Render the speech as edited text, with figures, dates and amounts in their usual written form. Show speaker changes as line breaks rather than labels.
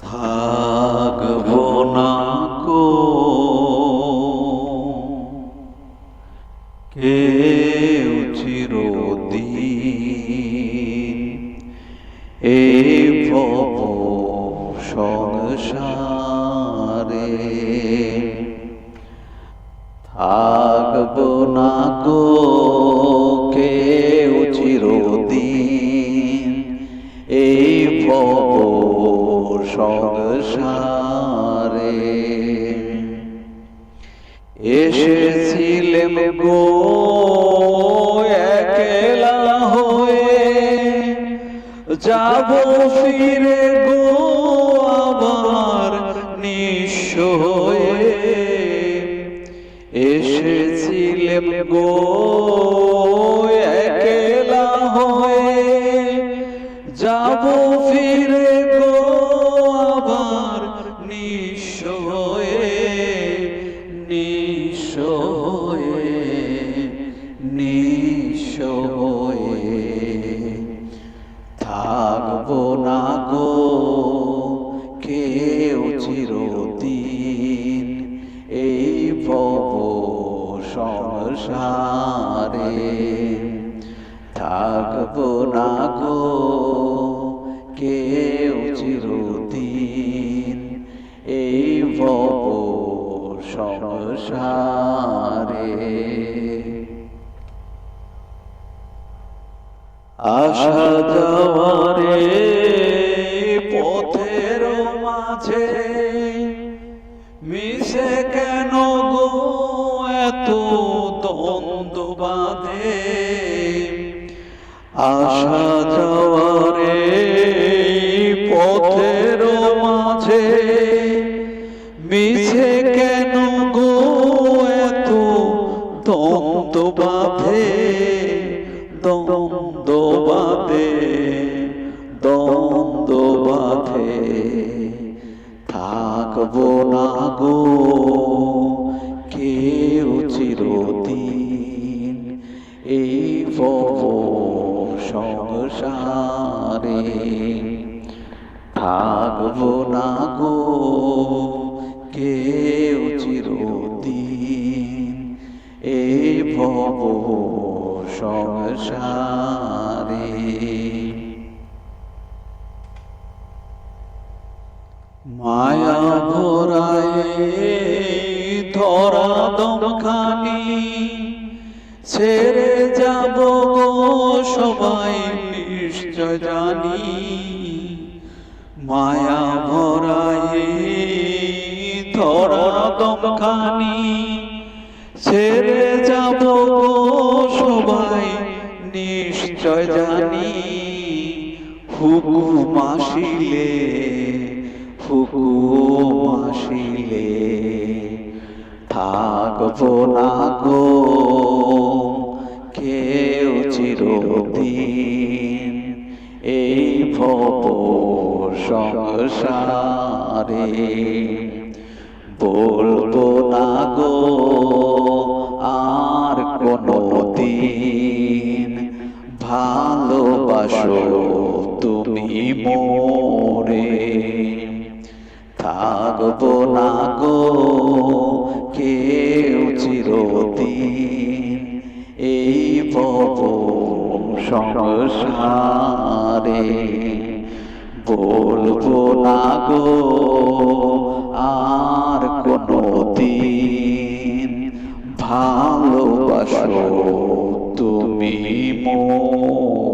থাকবো না কো কেউ চিরদিন এই ভব সংসারে। থাকবো না গো কেউ চিরদিন এই ভব সংসারে। এসেছিলেম গো একলা হয়ে, যাব ফিরে গো আবার নিঃস্ব হয়ে। এসেছিলেম গো একলা হয়ে, যাব ফিরে গো আবার নিঃস্ব হয়ে, নিঃস্ব হয়ে, নিঃস্ব হয়ে। থাকবো না গো কেউ চিরদিন এই ভব সংসারে। থাকবো না গো কেউ চিরদিন এই ভব সংসারে। আসা যাওয়ারে পথের মাঝে মিশে কেন গো এত দ্বন্দ্ব বাঁধে। আসা যাওয়ারে পথের মাঝে মিশে কেন গো এত দ্বন্দ্ব বাঁধে, দ্বন্দ্ব বাঁধে, দ্বন্দ্ব বাঁধে। থাকবো না গো কেউ চিরদিন এই ভব সংসারে। থাকবো না গো কেউ চিরদিন এই ভব সংসারে। মায়া ভরায় ধরা দমখানি, ছেড়ে যাব গো সবাই নিশ্চয় জানি। মায়া ভরায় ধরা দমখানি, ছেড়ে যাব গো সবাই নিশ্চয় জানি। হুকুম আসিলে, হুকুম আসিলে থাকবো না গো কেউ চিরদিন এই ভব সংসারে। বলবো না গো আর কোনো দিন ভালোবাসো তুমি মোরে। থাকবো না গো কেউ চিরদিন এই ভব সংসারে। বলবো না গো আর কোনো দিন ভালোবাসো তুমি মোরে।